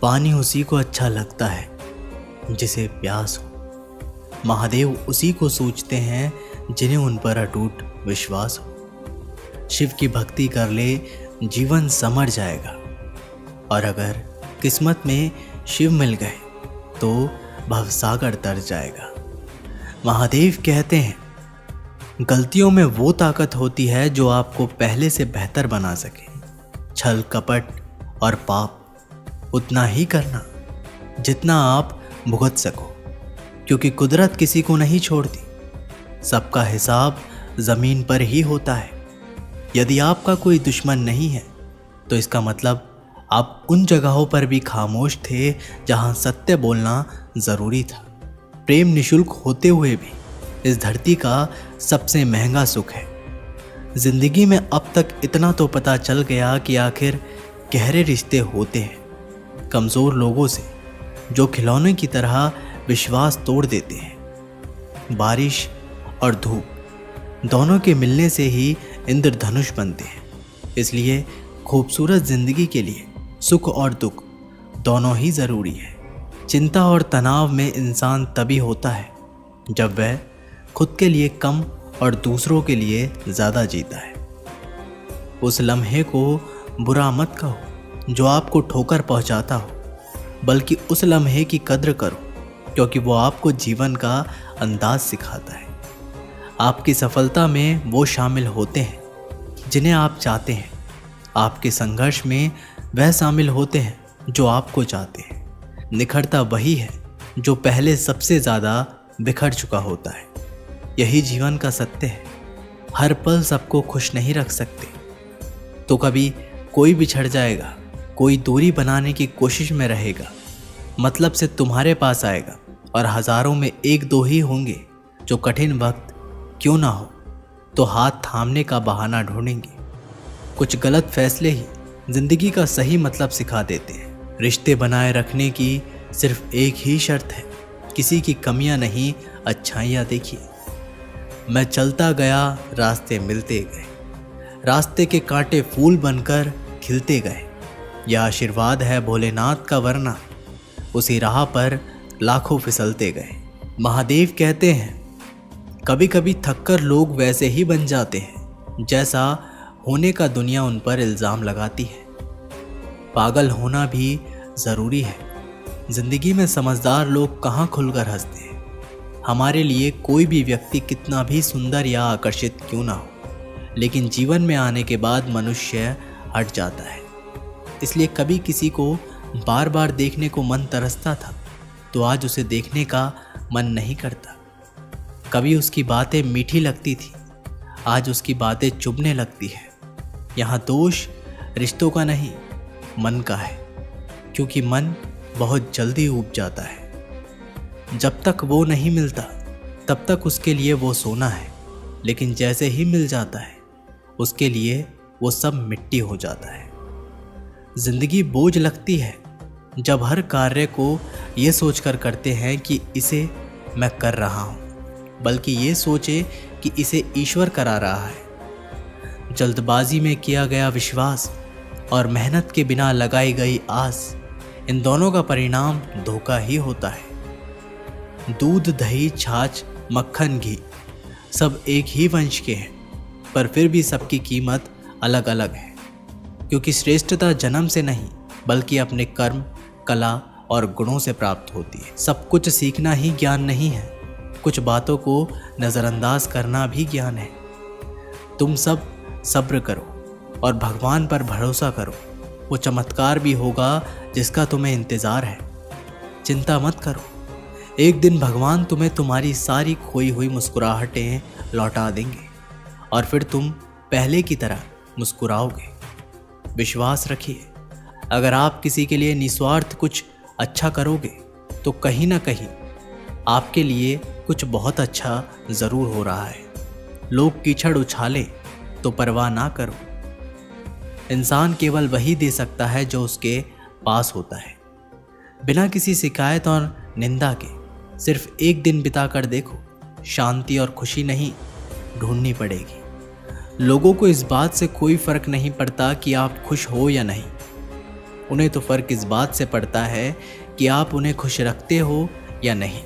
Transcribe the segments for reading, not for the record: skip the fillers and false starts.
पानी उसी को अच्छा लगता है जिसे प्यास हो। महादेव उसी को सोचते हैं जिन्हें उन पर अटूट विश्वास हो। शिव की भक्ति कर ले जीवन संवर जाएगा, और अगर किस्मत में शिव मिल गए तो भवसागर तर जाएगा। महादेव कहते हैं, गलतियों में वो ताकत होती है जो आपको पहले से बेहतर बना सके। छल कपट और पाप उतना ही करना जितना आप भुगत सको, क्योंकि कुदरत किसी को नहीं छोड़ती। सबका हिसाब जमीन पर ही होता है। यदि आपका कोई दुश्मन नहीं है तो इसका मतलब आप उन जगहों पर भी खामोश थे जहां सत्य बोलना जरूरी था। प्रेम निशुल्क होते हुए भी इस धरती का सबसे महंगा सुख है। जिंदगी में अब तक इतना तो पता चल गया कि आखिर गहरे रिश्ते होते हैं कमजोर लोगों से, जो खिलौने की तरह विश्वास तोड़ देते हैं। बारिश और धूप दोनों के मिलने से ही इंद्रधनुष बनते हैं। इसलिए खूबसूरत जिंदगी के लिए सुख और दुख दोनों ही जरूरी है। चिंता और तनाव में इंसान तभी होता है जब वह खुद के लिए कम और दूसरों के लिए ज़्यादा जीता है। उस लम्हे को बुरा मत कहो जो आपको ठोकर पहुंचाता हो, बल्कि उस लम्हे की कद्र करो क्योंकि वो आपको जीवन का अंदाज सिखाता है। आपकी सफलता में वो शामिल होते हैं जिन्हें आप चाहते हैं। आपके संघर्ष में वह शामिल होते हैं जो आपको चाहते हैं। निखरता वही है जो पहले सबसे ज़्यादा बिखर चुका होता है। यही जीवन का सत्य है। हर पल सबको खुश नहीं रख सकते, तो कभी कोई बिछड़ जाएगा, कोई दूरी बनाने की कोशिश में रहेगा, मतलब से तुम्हारे पास आएगा, और हजारों में एक दो ही होंगे जो कठिन वक्त क्यों ना हो तो हाथ थामने का बहाना ढूंढेंगे। कुछ गलत फैसले ही जिंदगी का सही मतलब सिखा देते हैं। रिश्ते बनाए रखने की सिर्फ एक ही शर्त है, किसी की कमियां नहीं, अच्छाइयां देखिए। मैं चलता गया, रास्ते मिलते गए, रास्ते के कांटे फूल बनकर खिलते गए। यह आशीर्वाद है भोलेनाथ का, वरना उसी राह पर लाखों फिसलते गए। महादेव कहते हैं, कभी कभी थककर लोग वैसे ही बन जाते हैं जैसा होने का दुनिया उन पर इल्ज़ाम लगाती है। पागल होना भी ज़रूरी है। जिंदगी में समझदार लोग कहाँ खुलकर हंसते हैं। हमारे लिए कोई भी व्यक्ति कितना भी सुंदर या आकर्षित क्यों ना हो, लेकिन जीवन में आने के बाद मनुष्य हट जाता है। इसलिए कभी किसी को बार बार देखने को मन तरसता था तो आज उसे देखने का मन नहीं करता। कभी उसकी बातें मीठी लगती थी, आज उसकी बातें चुभने लगती है। यहाँ दोष रिश्तों का नहीं, मन का है, क्योंकि मन बहुत जल्दी ऊब जाता है। जब तक वो नहीं मिलता तब तक उसके लिए वो सोना है, लेकिन जैसे ही मिल जाता है उसके लिए वो सब मिट्टी हो जाता है। जिंदगी बोझ लगती है जब हर कार्य को ये सोचकर करते हैं कि इसे मैं कर रहा हूँ, बल्कि ये सोचे कि इसे ईश्वर करा रहा है। जल्दबाजी में किया गया विश्वास और मेहनत के बिना लगाई गई आस, इन दोनों का परिणाम धोखा ही होता है। दूध, दही, छाछ, मक्खन, घी सब एक ही वंश के हैं, पर फिर भी सबकी कीमत अलग अलग है, क्योंकि श्रेष्ठता जन्म से नहीं बल्कि अपने कर्म, कला और गुणों से प्राप्त होती है। सब कुछ सीखना ही ज्ञान नहीं है, कुछ बातों को नज़रअंदाज करना भी ज्ञान है। तुम सब सब्र करो और भगवान पर भरोसा करो, वो चमत्कार भी होगा जिसका तुम्हें इंतज़ार है। चिंता मत करो, एक दिन भगवान तुम्हें तुम्हारी सारी खोई हुई मुस्कुराहटें लौटा देंगे और फिर तुम पहले की तरह मुस्कुराओगे। विश्वास रखिए, अगर आप किसी के लिए निस्वार्थ कुछ अच्छा करोगे तो कहीं ना कहीं आपके लिए कुछ बहुत अच्छा ज़रूर हो रहा है। लोग कीचड़ उछाले तो परवाह ना करो। इंसान केवल वही दे सकता है जो उसके पास होता है। बिना किसी शिकायत और निंदा के सिर्फ एक दिन बिताकर देखो, शांति और खुशी नहीं ढूंढनी पड़ेगी। लोगों को इस बात से कोई फर्क नहीं पड़ता कि आप खुश हो या नहीं। उन्हें तो फ़र्क इस बात से पड़ता है कि आप उन्हें खुश रखते हो या नहीं।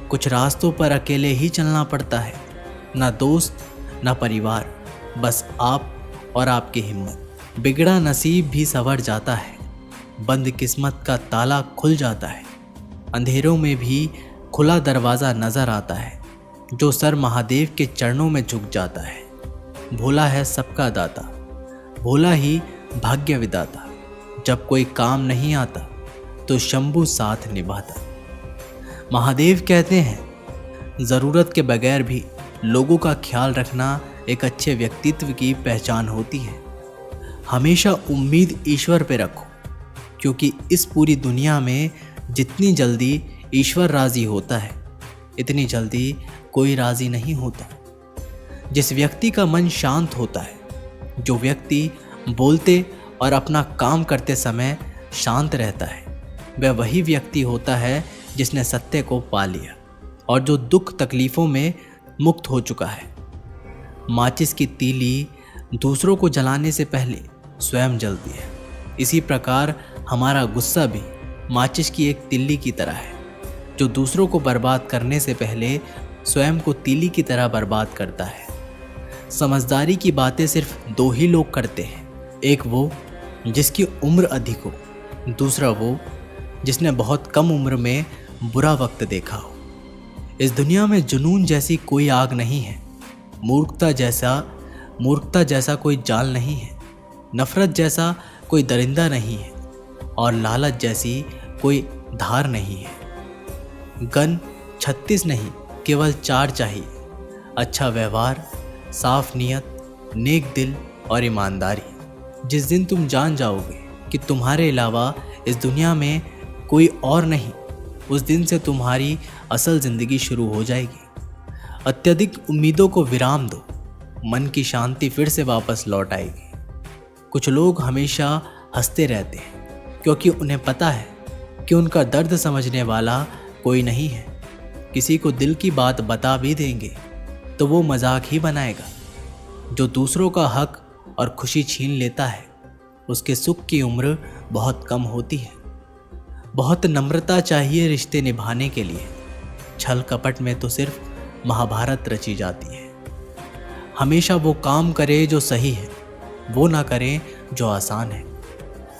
कुछ रास्तों पर अकेले ही चलना पड़ता है, ना दोस्त ना परिवार, बस आप और आपकी हिम्मत। बिगड़ा नसीब भी संवर जाता है, बंद किस्मत का ताला खुल जाता है। अंधेरों में भी खुला दरवाज़ा नज़र आता है। जो सर महादेव के चरणों में झुक जाता है। भोला है सबका दाता, भोला ही भाग्य विदाता। जब कोई काम नहीं आता तो शंभू साथ निभाता। महादेव कहते हैं, ज़रूरत के बगैर भी लोगों का ख्याल रखना एक अच्छे व्यक्तित्व की पहचान होती है। हमेशा उम्मीद ईश्वर पे रखो, क्योंकि इस पूरी दुनिया में जितनी जल्दी ईश्वर राज़ी होता है, इतनी जल्दी कोई राज़ी नहीं होता। जिस व्यक्ति का मन शांत होता है, जो व्यक्ति बोलते और अपना काम करते समय शांत रहता है, वह वही व्यक्ति होता है जिसने सत्य को पा लिया और जो दुख तकलीफ़ों में मुक्त हो चुका है। माचिस की तीली दूसरों को जलाने से पहले स्वयं जलती है। इसी प्रकार हमारा गुस्सा भी माचिस की एक तिल्ली की तरह है, जो दूसरों को बर्बाद करने से पहले स्वयं को तीली की तरह बर्बाद करता है। समझदारी की बातें सिर्फ दो ही लोग करते हैं, एक वो जिसकी उम्र अधिक हो, दूसरा वो जिसने बहुत कम उम्र में बुरा वक्त देखा हो। इस दुनिया में जुनून जैसी कोई आग नहीं है, मूर्खता जैसा कोई जाल नहीं है, नफरत जैसा कोई दरिंदा नहीं है और लालच जैसी कोई धार नहीं है। गन 36 नहीं, केवल 4 चाहिए, अच्छा व्यवहार, साफ नियत, नेक दिल और ईमानदारी। जिस दिन तुम जान जाओगे कि तुम्हारे अलावा इस दुनिया में कोई और नहीं, उस दिन से तुम्हारी असल ज़िंदगी शुरू हो जाएगी। अत्यधिक उम्मीदों को विराम दो, मन की शांति फिर से वापस लौट आएगी। कुछ लोग हमेशा हंसते रहते हैं क्योंकि उन्हें पता है कि उनका दर्द समझने वाला कोई नहीं है। किसी को दिल की बात बता भी देंगे तो वो मजाक ही बनाएगा। जो दूसरों का हक और खुशी छीन लेता है, उसके सुख की उम्र बहुत कम होती है। बहुत नम्रता चाहिए रिश्ते निभाने के लिए। छल कपट में तो सिर्फ महाभारत रची जाती है। हमेशा वो काम करे जो सही है, वो ना करें जो आसान है।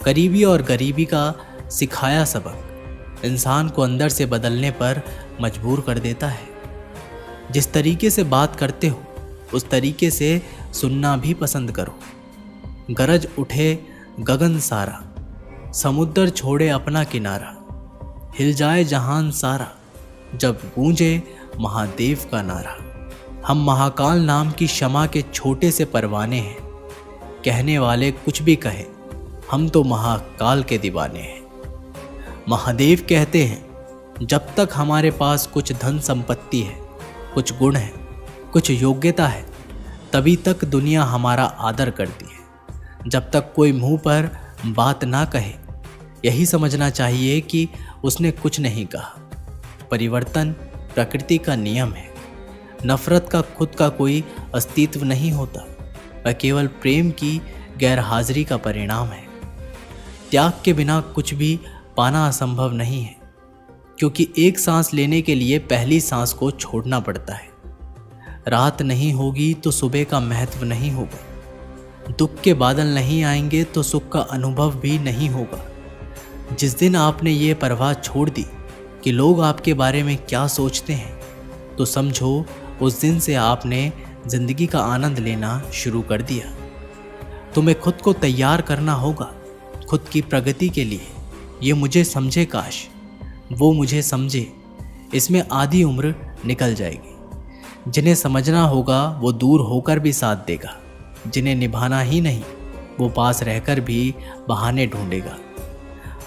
करीबी और गरीबी का सिखाया सबक इंसान को अंदर से बदलने पर मजबूर कर देता है। जिस तरीके से बात करते हो उस तरीके से सुनना भी पसंद करो। गरज उठे गगन सारा, समुद्र छोड़े अपना किनारा, हिल जाए जहान सारा, जब गूंजे महादेव का नारा। हम महाकाल नाम की क्षमा के छोटे से परवाने हैं। कहने वाले कुछ भी कहे, हम तो महाकाल के दीवाने हैं। महादेव कहते हैं, जब तक हमारे पास कुछ धन संपत्ति है, कुछ गुण है, कुछ योग्यता है, तभी तक दुनिया हमारा आदर करती है। जब तक कोई मुंह पर बात ना कहे, यही समझना चाहिए कि उसने कुछ नहीं कहा। परिवर्तन प्रकृति का नियम है। नफरत का खुद का कोई अस्तित्व नहीं होता, वह केवल प्रेम की गैरहाजिरी का परिणाम है। त्याग के बिना कुछ भी पाना असंभव नहीं है, क्योंकि एक सांस लेने के लिए पहली सांस को छोड़ना पड़ता है। रात नहीं होगी तो सुबह का महत्व नहीं होगा। दुख के बादल नहीं आएंगे तो सुख का अनुभव भी नहीं होगा। जिस दिन आपने ये परवाह छोड़ दी कि लोग आपके बारे में क्या सोचते हैं, तो समझो उस दिन से आपने जिंदगी का आनंद लेना शुरू कर दिया। तुम्हें खुद को तैयार करना होगा खुद की प्रगति के लिए। ये मुझे समझे काश, वो मुझे समझे, इसमें आधी उम्र निकल जाएगी। जिन्हें समझना होगा वो दूर होकर भी साथ देगा, जिन्हें निभाना ही नहीं वो पास रहकर भी बहाने ढूंढेगा।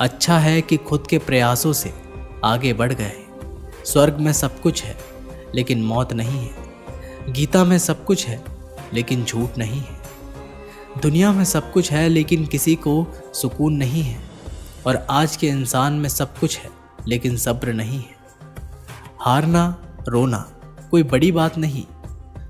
अच्छा है कि खुद के प्रयासों से आगे बढ़ गए। स्वर्ग में सब कुछ है लेकिन मौत नहीं है। गीता में सब कुछ है लेकिन झूठ नहीं है। दुनिया में सब कुछ है लेकिन किसी को सुकून नहीं है। और आज के इंसान में सब कुछ है लेकिन सब्र नहीं है। हारना रोना कोई बड़ी बात नहीं।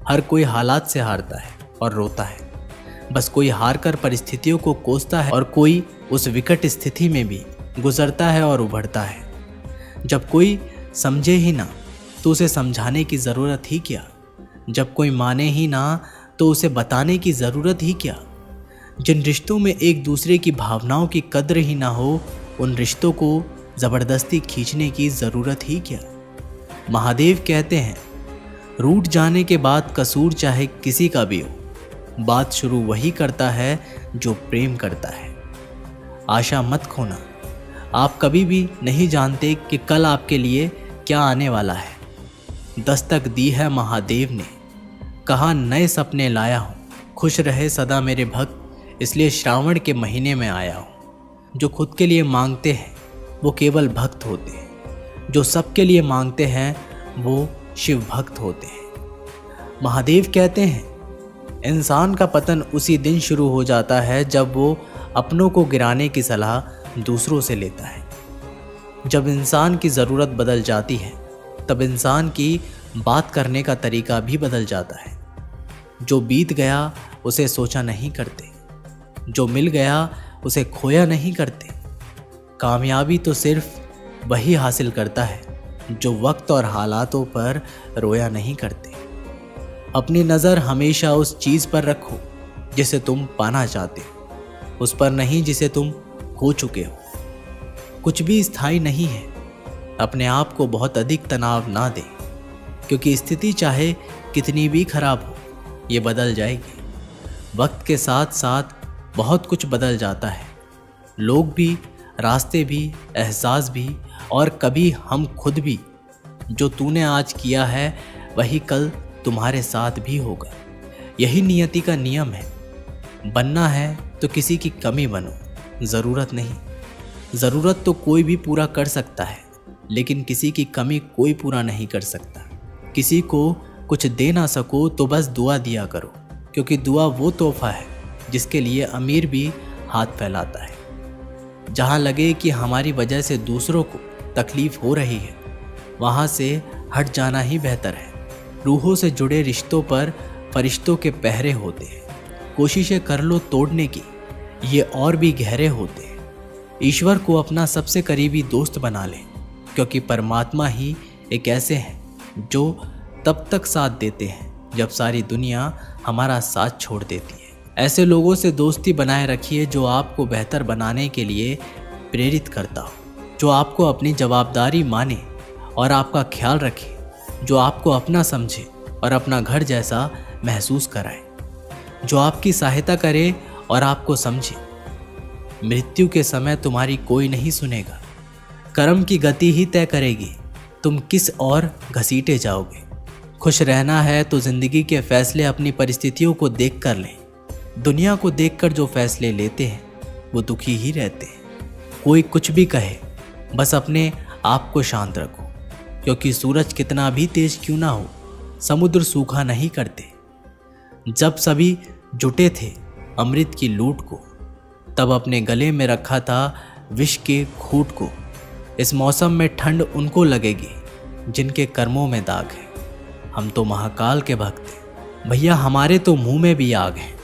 हर कोई हालात से हारता है और रोता है। बस कोई हार कर परिस्थितियों को कोसता है और कोई उस विकट स्थिति में भी गुजरता है और उभरता है। जब कोई समझे ही ना तो उसे समझाने की ज़रूरत ही क्या, जब कोई माने ही ना तो उसे बताने की ज़रूरत ही क्या। जिन रिश्तों में एक दूसरे की भावनाओं की कद्र ही ना हो, उन रिश्तों को ज़बरदस्ती खींचने की ज़रूरत ही क्या। महादेव कहते हैं, रूठ जाने के बाद कसूर चाहे किसी का भी हो, बात शुरू वही करता है जो प्रेम करता है। आशा मत खोना, आप कभी भी नहीं जानते कि कल आपके लिए क्या आने वाला है। दस्तक दी है महादेव ने, कहा नए सपने लाया हूँ, खुश रहे सदा मेरे भक्त, इसलिए श्रावण के महीने में आया हूँ। जो खुद के लिए मांगते हैं वो केवल भक्त होते हैं, जो सबके लिए मांगते हैं वो शिव भक्त होते हैं। महादेव कहते हैं, इंसान का पतन उसी दिन शुरू हो जाता है जब वो अपनों को गिराने की सलाह दूसरों से लेता है। जब इंसान की ज़रूरत बदल जाती है तब इंसान की बात करने का तरीका भी बदल जाता है। जो बीत गया उसे सोचा नहीं करते, जो मिल गया उसे खोया नहीं करते। कामयाबी तो सिर्फ वही हासिल करता है जो वक्त और हालातों पर रोया नहीं करते। अपनी नज़र हमेशा उस चीज़ पर रखो जिसे तुम पाना चाहते हो, उस पर नहीं जिसे तुम खो चुके हो। कुछ भी स्थायी नहीं है, अपने आप को बहुत अधिक तनाव ना दे, क्योंकि स्थिति चाहे कितनी भी खराब हो ये बदल जाएगी। वक्त के साथ साथ बहुत कुछ बदल जाता है, लोग भी, रास्ते भी, एहसास भी और कभी हम खुद भी। जो तूने आज किया है वही कल तुम्हारे साथ भी होगा। यही नियति का नियम है। बनना है तो किसी की कमी बनो, ज़रूरत नहीं। ज़रूरत तो कोई भी पूरा कर सकता है, लेकिन किसी की कमी कोई पूरा नहीं कर सकता। किसी को कुछ दे ना सको तो बस दुआ दिया करो, क्योंकि दुआ वो तोहफा है जिसके लिए अमीर भी हाथ फैलाता है। जहाँ लगे कि हमारी वजह से दूसरों को तकलीफ़ हो रही है, वहाँ से हट जाना ही बेहतर है। रूहों से जुड़े रिश्तों पर फरिश्तों के पहरे होते हैं। कोशिशें कर लो तोड़ने की, ये और भी गहरे होते हैं। ईश्वर को अपना सबसे करीबी दोस्त बना लें, क्योंकि परमात्मा ही एक ऐसे हैं जो तब तक साथ देते हैं जब सारी दुनिया हमारा साथ छोड़ देती है। ऐसे लोगों से दोस्ती बनाए रखिए जो आपको बेहतर बनाने के लिए प्रेरित करता हो, जो आपको अपनी जवाबदारी माने और आपका ख्याल रखे, जो आपको अपना समझे और अपना घर जैसा महसूस कराए, जो आपकी सहायता करे और आपको समझे। मृत्यु के समय तुम्हारी कोई नहीं सुनेगा, कर्म की गति ही तय करेगी तुम किस ओर घसीटे जाओगे। खुश रहना है तो जिंदगी के फैसले अपनी परिस्थितियों को देख कर लें। दुनिया को देखकर जो फैसले लेते हैं वो दुखी ही रहते हैं। कोई कुछ भी कहे, बस अपने आप को शांत रखो, क्योंकि सूरज कितना भी तेज क्यों ना हो, समुद्र सूखा नहीं करते। जब सभी जुटे थे अमृत की लूट को, तब अपने गले में रखा था विष के घूंट को। इस मौसम में ठंड उनको लगेगी जिनके कर्मों में दाग है। हम तो महाकाल के भक्त हैं भैया, हमारे तो मुंह में भी आग है।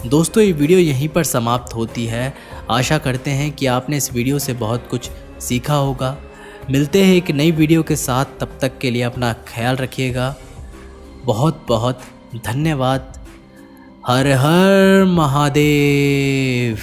दोस्तों, ये वीडियो यहीं पर समाप्त होती है। आशा करते हैं कि आपने इस वीडियो से बहुत कुछ सीखा होगा। मिलते हैं एक नई वीडियो के साथ, तब तक के लिए अपना ख्याल रखिएगा। बहुत बहुत धन्यवाद। हर हर महादेव।